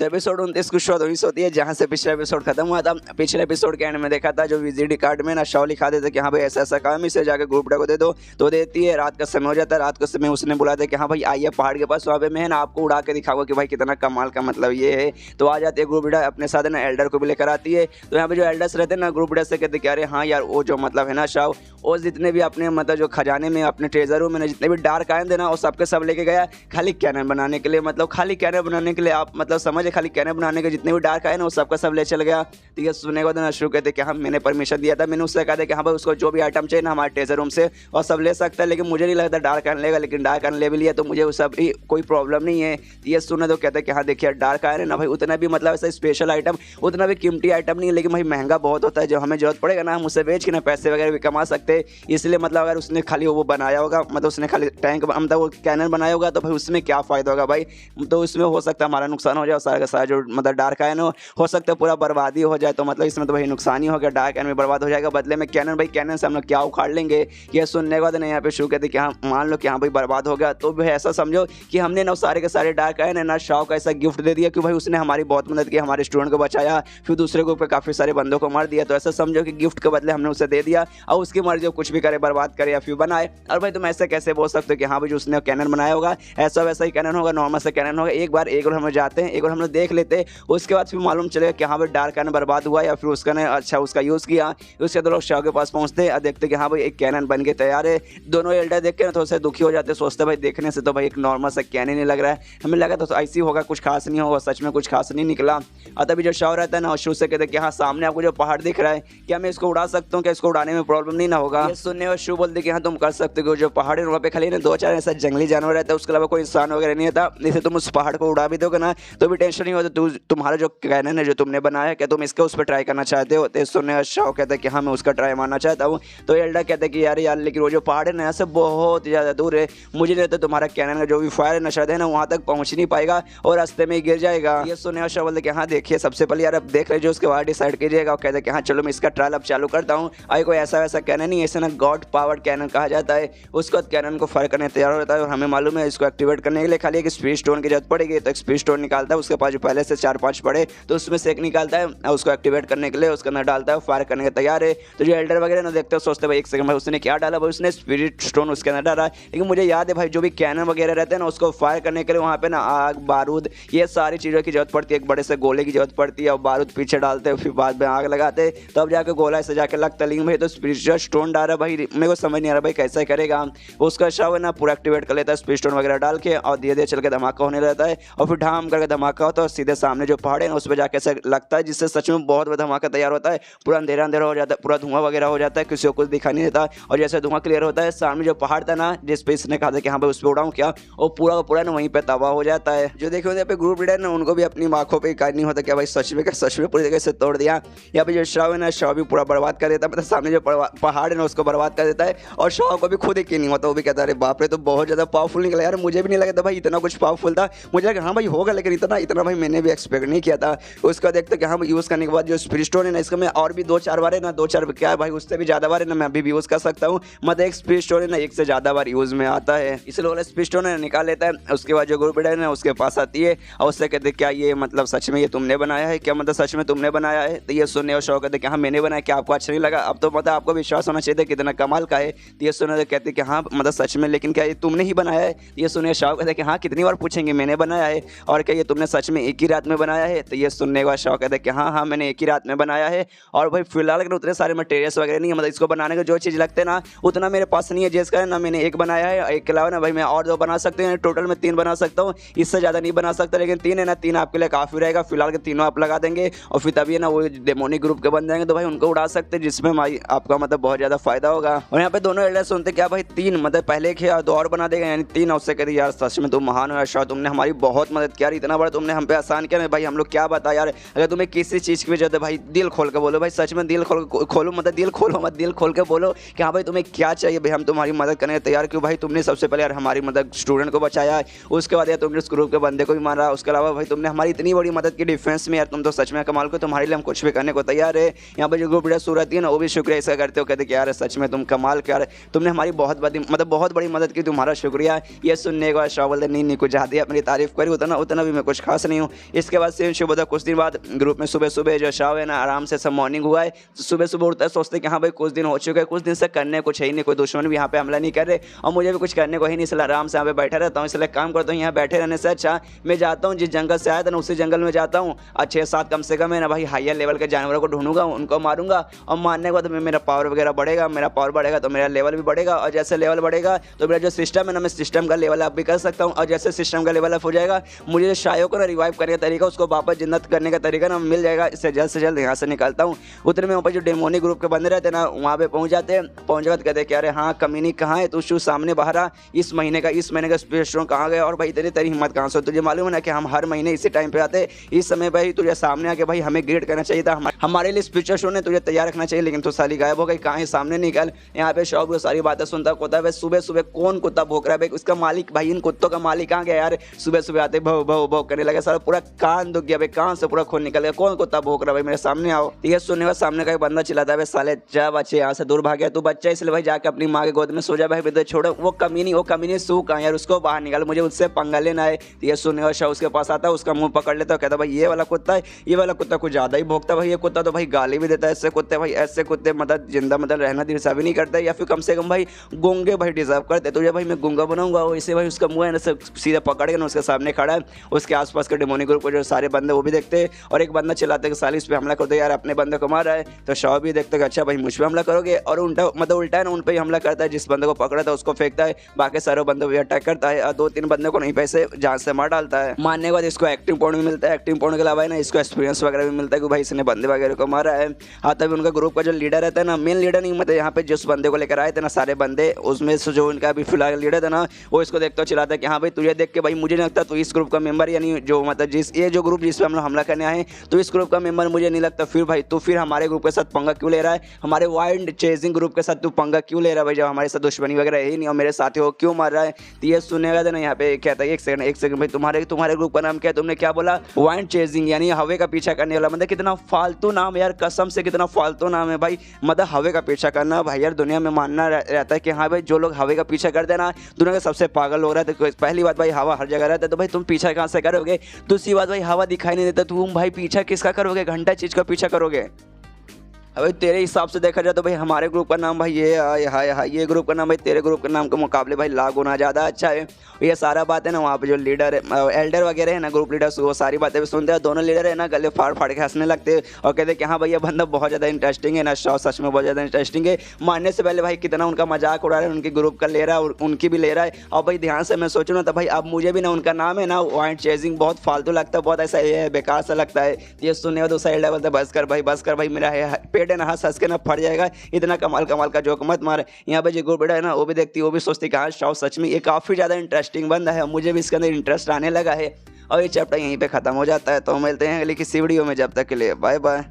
तो एपिसोड 29 की शुरुआत होती है जहाँ से पिछला एपिसोड खत्म हुआ था। पिछले एपिसोड के एंड में देखा था जो विजिट कार्ड में ना शव लिखा देते कि हाँ भाई ऐसा ऐसा काम, इसे जाकर ग्रुप डा को दे दो, तो देती है। रात का समय हो जाता है, रात के समय उसने बुला दिया कि हाँ भाई आइए पहाड़ के पास, वहाँ पे मैं ना आपको उड़ा के दिखाऊंगा कि भाई कितना कमाल का मतलब ये है। तो आ जाती है ग्रुप डा अपने साथ ना एल्डर को भी लेकर आती है। तो यहाँ पे जो एल्डर्स रहते हैं ना ग्रुप डा से कहते कि अरे हाँ यार वो जो मतलब है ना शव, और जितने भी अपने मतलब जो खजाने में अपने ट्रेजर रूम में जितने भी डार्क आयन थे ना वो सबके सब लेके गया खाली कैनन बनाने के लिए। मतलब खाली कैनन बनाने के लिए आप मतलब समझे, खाली कैनन बनाने के जितने भी डार्क आए ना वो सबका सब ले चल गया। तो ये सुनने के बाद ना शुरू कहते कि हाँ मैंने परमिशन दिया था, मैंने उससे कहा था कि हाँ भाई उसको जो भी आइटम चाहिए ना हमारे ट्रेजर रूम से और सब ले सकता है, लेकिन मुझे नहीं लगता डार्क आयन लेगा, लेकिन डार्क आयन ले भी लिया तो मुझे उस सब भी कोई प्रॉब्लम नहीं है। तो ये सुने तो कहते हैं कि हाँ देखिए डार्क आयन है ना भाई उतना भी मतलब ऐसा स्पेशल आइटम, उतना भी कीमती आइटम नहीं है, लेकिन भाई महंगा बहुत होता है, जो हमें जरूरत पड़ेगा ना हम उसे बेच के ना पैसे वगैरह भी कमा सकते हैं। इसलिए मतलब अगर उसने खाली वो बनाया होगा, मतलब उसने खाली टैंक मतलब वो कैनन बनाया होगा तो भाई उसमें क्या फ़ायदा होगा भाई, तो उसमें हो सकता है हमारा नुकसान हो जाए, सारा का सारा जो मतलब डार्क आयन हो सकता है पूरा बर्बादी हो जाए। तो मतलब इसमें तो भाई नुकसान ही हो गया, डार्क आयन में बर्बाद हो जाएगा, बदले में कैनन भाई कैनन से हम लोग क्या उखाड़ लेंगे। ये सुनने के बाद ना यहाँ पे शुरू कहते कि हाँ मान लो कि हाँ भाई बर्बाद हो गया तो भाई ऐसा समझो कि हमने ना सारे के सारे डार्क आयन है ना शाव का ऐसा गिफ्ट दे दिया कि भाई उसने हमारी बहुत मदद की, हमारे स्टूडेंट को बचाया, फिर दूसरे ग्रुप पे काफ़ी सारे बंदों को मार दिया। तो ऐसा समझो कि गिफ्ट के बदले हमने उसे दे दिया और उसकी मर्जी कुछ भी करे, बर्बाद करे या फिर बनाए। और भाई तुम ऐसे कैसे बोल सकते हो कि हाँ भाई जो उसने कैनन बनाया होगा ऐसा वैसा ही कैनन होगा, नॉर्मल से कैनन होगा। एक बार हम लोग जाते हैं, एक बार हम लोग देख लेते हैं, उसके बाद फिर मालूम चलेगा कि हाँ भाई डार्क कैनन बर्बाद हुआ या फिर उसका ने अच्छा उसका यूज़ किया। उसके दो लोग शाह के पास पहुंचते हैं और देखते कि हाँ भाई एक कैनन बन के तैयार है। दोनों एल्डर देख के ना थोड़ा सा दुखी हो जाते, सोचते भाई देखने से तो भाई एक नॉर्मल सा कैनन ही लग रहा है, हमें लगा तो ऐसी होगा, कुछ खास नहीं होगा, सच में कुछ खास नहीं निकला। और तभी जो शाह रहता है ना शुरू से कहते कि हाँ सामने आपको जो पहाड़ दिख रहा है क्या मैं इसको उड़ा सकता हूँ, क्या इसको उड़ाने में प्रॉब्लम नहीं ना होगा। ये सुनने और शू बोलते कि हाँ तुम कर सकते हो, जो पहाड़ है वहाँ पे खाली ना दो चार ऐसा जंगली जानवर रहता है, उसके अलावा कोई इंसान वगैरह नहीं रहता। जैसे तुम उस पहाड़ को उड़ा भी दोगे ना तो भी टेंशन नहीं होता। तुम्हारा जो कैनन है जो तुमने बनाया है क्या तुम इसके उस पर ट्राई करना चाहते हो। तो सुनने शाह कहता है कि हाँ मैं उसका ट्राई मारना चाहता हूँ। तो एल्डा कहता है कि यार लेकिन वो जो पहाड़ है ना यहाँ से बहुत ज़्यादा दूर है, मुझे नहीं लगता तुम्हारा कैनन का जो भी फायर नशा है ना वहाँ तक पहुँच नहीं पाएगा और रास्ते में ही गिर जाएगा। ये सुनने शाह बोलते कि हाँ देखिए सबसे पहले यार अब देख लीजिए उसके बाद डिसाइड कीजिएगा। और कहते हैं कि हाँ चलो मैं इसका ट्रायल अब चालू करता हूँ। अरे कोई ऐसा वैसा कैनन नहीं, ऐसे ना गॉड पावर्ड कैनन कहा जाता है। उसके बाद कैनन को फायर करने तैयार होता है और हमें मालूम है इसको एक्टिवेट करने के लिए खाली एक स्पीड स्टोन की जरूरत पड़ेगी। तो एक स्पीड स्टोन निकालता है, उसके पास जो पहले से 4-5 पड़े तो उसमें से एक निकालता है, उसको एक्टिवेट करने के लिए उसके अंदर डालता है, फायर करने के तैयार है। तो जो एल्डर वगैरह ना देखते हो सोचते भाई एक सेकंड भाई उसने क्या डाला, भाई उसने स्पिरिट स्टोन उसके अंदर डाला। लेकिन मुझे याद है भाई जो भी कैनन वगैरह रहते हैं ना उसको फायर करने के लिए वहाँ पे ना आग बारूद ये सारी चीज़ों की जरूरत पड़ती है, एक बड़े से गोले की जरूरत पड़ती है और बारूद पीछे डालते हैं, फिर बाद में आग लगाते तब जाके गोला ऐसे जाके लगता। लेकिन भाई तो स्पिरिचुअल स्टोन डाल रहा भाई, मेरे को समझ नहीं आ रहा भाई कैसे करेगा। उसका शव है ना पूरा एक्टिवेट कर लेता है स्पिरिट स्टोन वगैरह डाल के और धीरे धीरे चल के धमाका होने लगता है और फिर ढाम करके धमाका होता है और सीधे सामने जो पहाड़ है ना उस पर जाके ऐसा लगता है जिससे सच में बहुत बड़ा धमाका तैयार होता है। पूरा अंधेरा अंधेरा हो जाता है, पूरा धुआं वगैरह हो जाता है, किसी को कुछ दिखाई नहीं देता। और जैसे धुआं क्लियर होता है सामने जो पहाड़ था ना जिस पे इसने कहा था कि हाँ भाई उस पर उड़ाऊँ क्या, वो पूरा का पूरा ना वहीं पे तबाह हो जाता है। जो देखो यहाँ पे ग्रुप लीडर ना उनको भी अपनी आंखों पे यकीन नहीं होता क्या भाई सच में पूरी जगह से तोड़ दिया। यहाँ पे जो शव है ना शव भी पूरा बर्बाद कर देता है, मतलब सामने जो पहाड़ है ना उसको बर्बाद कर देता है। और शव को भी खुद यकीन नहीं होता, वो भी कहता है अरे बाप रे तो बहुत ज़्यादा पावरफुल निकला यार, मुझे भी नहीं लगा था भाई इतना कुछ पावरफुल था। मुझे लगा हाँ भाई होगा लेकिन इतना भाई मैंने भी एक्सपेक्ट नहीं किया था। उसका देखते कि हाँ यूज़ करने के बाद जो स्पिरिट स्टोन है ना इसका मैं और भी 2-4 बार है ना 2-4 क्या है भाई उससे भी ज़्यादा बार है ना मैं अभी भी यूज़ कर सकता हूँ। मतलब एक स्पिरिट स्टोन है ना एक से ज़्यादा बार यूज़ में आता है, इसलिए वाला स्पिरिट स्टोन है निकाल लेता है। उसके बाद जो ग्रुप लीडर है ना उसके पास आती है और उससे कहते क्या ये मतलब सच में ये तुमने बनाया है क्या, मतलब सच में तुमने बनाया है। तो ये सुनने और शौक कहते कि हाँ मैंने बनाया, क्या आपको अच्छा नहीं लगा, अब तो मतलब आपको विश्वास होना चाहिए कितना कमाल का है। तो ये सुनने कहते कि हाँ मतलब सच में लेकिन क्या ये तुमने ही बनाया है। ये सुनने शौक कहते कि हाँ कितनी बार पूछेंगे मैंने बनाया है और क्या ये तुमने सच में एक ही रात में बनाया है। तो ये सुनने के बाद शौक कहते कि हाँ मैंने एक ही रात में बनाया है और भाई फिलहाल अगर उतने सारे मटेरियल्स वगैरह नहीं है, मतलब इसको बनाने का जो चीज़ लगते हैं ना उतना मेरे पास नहीं है, जिसका ना मैंने एक बनाया है, एक के अलावा ना भाई मैं और 2 बना सकते हैं, टोटल में 3 बना सकता हूँ, इससे ज़्यादा नहीं बना सकता। लेकिन 3 है ना 3 आपके लिए काफ़ी रहेगा, फिलहाल के तीनों आप लगा देंगे और फिर तभी ना वो डेमोनिक ग्रुप के बन जाएंगे तो भाई उनको उड़ा सकते हैं, जिसमें भाई आपका मतलब बहुत ज़्यादा फायदा होगा। और यहाँ पे दोनों एल्डर सुनते क्या भाई 3 मतलब पहले एक है 2 और बना देगा यानी 3। उससे कहते यार सच में तुम महान हो यार, तुमने हमारी बहुत मदद किया, इतना बड़ा तुमने हम पे आसान किया ना भाई, हम लोग क्या बता यार। अगर तुम्हें किसी चीज़ की भी जरूरत है भाई दिल खोल के बोलो भाई, सच में दिल खोलो मतलब दिल खोलो मत, दिल खोल के बोलो कि हाँ भाई तुम्हें क्या चाहिए भाई, हम तुम्हारी मदद करने तैयार क्यों भाई। तुमने सबसे पहले यार हमारी मदद स्टूडेंट को बचाया, उसके बाद यार तुमने उस ग्रुप के बंदे को भी मारा, उसके अलावा भाई तुमने हमारी इतनी बड़ी मदद की डिफेंस में यार, तुम तो सच में कमाल को, तुम्हारे लिए हम कुछ भी करने को तैयार है। यहाँ पर जो ग्रुप लीडर सूरत है ना वो भी शुक्रिया इसका करते हो, कहते कि यार यार सच में तुम कमाल के यार, तुमने हमारी बहुत बड़ी मदद की, तुम्हारा शुक्रिया। ये सुनने के बाद शाह बोलते नहीं कुछ ज़्यादा अपनी तारीफ करी, उतना भी मैं कुछ खास नहीं हूँ। इसके बाद से शुभ कुछ दिन बाद ग्रुप में सुबह जो शाह है ना आराम से सब मॉर्निंग हुआ है, सुबह उठता है, सोचते कि हाँ भाई कुछ दिन हो चुके हैं, कुछ दिन से करने कुछ है ही नहीं, कोई दुश्मन भी यहाँ पे हमला नहीं कर रहे और मुझे भी कुछ करने को ही नहीं, इसलिए आराम से यहाँ पे बैठा रहता हूँ। इसलिए काम करता हूँ, यहाँ बैठे रहने से अच्छा मैं जाता हूँ जिस जंगल से आया था ना उसी जंगल में जाता हूँ, 6-7 कम से कम है ना भाई हायर लेवल के जानवरों को ढूंढूंगा, उनको मारूंगा और मारने के बाद मेरा पावर वगैरह बढ़ेगा, मेरा पावर बढ़ेगा तो मेरा लेवल भी बढ़ेगा और जैसे लेवल बढ़ेगा तो मेरा जो सिस्टम है ना मैं सिस्टम का लेवल अप भी कर सकता हूँ और जैसे सिस्टम का लेवल अप हो जाएगा मुझे शायों को ना रिवाइव करने का तरीका, उसको वापस जिन्नत करने का तरीका ना मिल जाएगा। इससे जल्द से जल्द यहाँ से निकलता हूँ। उतने में वहाँ पर जो डेमोनिक ग्रुप के बंदे रहते हैं ना वहाँ पे पहुँच जाते हैं, पहुँच जाते कहते कि अरे हाँ कमीनी कहाँ है, तू सामने बाहर आ, इस महीने का स्पेशल कहाँ गया और भाई तेरी हिम्मत कहाँ से, तुझे मालूम है ना कि हम हर महीने इसी टाइम पे आते, इस समय भाई तुझे सामने आके भाई हमें ग्रेड करना चाहिए था, हमारे लिए स्पेशल शो ने तुझे तैयार रखना चाहिए, लेकिन तू साली गायब हो गई, कहाँ है, सामने निकल। यहाँ पे शौक वो सारी बातें सुनता होता है, सुबह कौन कुत्ता भौंक रहा है भाई, उसका मालिक भाई इन कुत्तों का मालिक कहाँ गया यार, सुबह आते भौ करने लगे, सारा पूरा कान दुख गया भाई, कान से पूरा खून निकल गया, कौन कुत्ता भौंक रहा है भाई मेरे सामने आओ। ठीक है, सुनने का सामने का एक बंदा चिल्लाता है साले जा बच्चे यहाँ से दूर भाग गया, तू बच्चा इसलिए भाई जाके अपनी माँ के गोद में सो जा भाई, बेटे छोड़ो वो कमीनी सू कहाँ यार, उसको बाहर निकाल, मुझे उससे पंगा लेना है। ठीक है, सुनने का शाह उसके पास आता है, उसका मुंह पकड़ लेता है, कहता भाई ये वाला कुत्ता है, ये वाला कुत्ता कुछ ज्यादा ही भोगता भाई, ये कुत्ता तो भाई गाली भी देता है, ऐसे कुत्ते भाई ऐसे कुत्ते मतलब जिंदा मतलब रहना डिजर्व भी नहीं करता या फिर कम से कम भाई गूंगे भाई डिजर्व करते, तुझे भाई मैं गूंगा बनाऊंगा। वैसे भाई उसका मुंह है ना सीधा पकड़ के ना उसके सामने खड़ा है, उसके आसपास के डेमोनिक ग्रुप को जो सारे बंदे वो भी देखते हैं और एक बंदा चिल्लाते कि साली इस पे हमला कर दो यार, अपने बंदे को मार रहा है। तो शाह भी देखते कि अच्छा भाई मुझ पर हमला करोगे और उल्टा है ना उन पर ही हमला करता है, जिस बंदे को पकड़ा था उसको फेंकता है, बाकी सारे बंदे भी अटैक करता है और 2-3 बंदे को नहीं पैसे जान से मार डालता है। मारने के बाद इसको एक्टिव पॉइंट भी मिलता है, एक्टिव पॉइंट के अलावा है ना इसको एक्सपीरियंस वगैरह भी मिलता है कि भाई इसने बंदे वगैरह को मारा है। हाँ, तभी उनका ग्रुप का जो लीडर रहता है ना, मेन लीडर नहीं मतलब यहाँ पे जिस बंदे को लेकर आए थे ना सारे बंदे, उसमें से जो उनका अभी फिलहाल लीडर था ना वो इसको देखता हुआ चिल्लाता है कि हाँ भाई तुझे देख के भाई मुझे नहीं लगता तो इस ग्रुप का मेंबर, यानी जो मतलब ये जो ग्रुप जिस पे हम लोग हमला करने आए तो इस ग्रुप का मेंबर मुझे नहीं लगता, फिर भाई तू फिर हमारे ग्रुप के साथ पंगा क्यों ले रहा है, हमारे वाइल्ड चेजिंग ग्रुप के साथ तू पंगा क्यों ले रहा है भाई, जब हमारे साथ दुश्मनी वगैरह है ही नहीं और मेरे साथी हो क्यों मार रहा है। तो ये सुनेगा तो ना यहाँ पे कहता है एक सेकंड भाई तुम्हारे ग्रुप का नाम क्या है, तुमने क्या बोला, वाइल्ड चेजिंग यानी हवे का पीछा करने वाला, मतलब कितना फालतू नाम यार, कसम से कितना फालतू नाम है भाई, मतलब हवे का पीछा करना भाई यार दुनिया में मानना रहता है कि हाँ भाई जो लोग हवे का पीछा करते हैं ना दुनिया का सबसे पागल हो रहा है। तो पहली बात भाई हवा हर जगह रहता है तो भाई तुम पीछा कहाँ से करोगे, दूसरी बात भाई हवा दिखाई नहीं देता, तुम भाई पीछा किसका करोगे, घंटा चीज का पीछा करोगे। अबे तेरे हिसाब से देखा जाए तो भाई हमारे ग्रुप का नाम भाई ये ग्रुप का नाम भाई तेरे ग्रुप के नाम के मुकाबले भाई लाख गुना ज़्यादा अच्छा है। ये सारा बात है ना वहाँ पे जो लीडर है एल्डर वगैरह है ना ग्रुप लीडर वो सारी बातें भी सुनते हैं, दोनों लीडर है ना गले फाड़ के हंसने लगते हैं और कहते हैं कि हाँ भाई ये बंदा बहुत ज़्यादा इंटरेस्टिंग है ना, सच में बहुत ज़्यादा इंटरेस्टिंग है। मारने से पहले भाई कितना उनका मजाक उड़ा रहा है, उनके ग्रुप का ले रहा है और उनकी भी ले रहा है। और भाई ध्यान से मैं सोचूँ ना तो भाई अब मुझे भी ना उनका नाम है ना वाइल्ड चेजिंग बहुत फालतू लगता है, बहुत ऐसा ये बेकार सा लगता है। ये सुनने में दूसरा एल्डर बोलता है बस कर भाई मेरा पेट है ना हंस के ना फट जाएगा, इतना कमाल का जोक मत मार। यहाँ पे जो गुरबेड़ा है ना वो भी देखती है, वो भी सोचती कि हाँ शाह सच में ये काफ़ी ज़्यादा इंटरेस्टिंग बंदा है, मुझे भी इसके अंदर इंटरेस्ट आने लगा है। और ये चैप्टर यहीं पे ख़त्म हो जाता है, तो मिलते हैं अगली किसी वीडियो में, जब तक के लिए बाय बाय।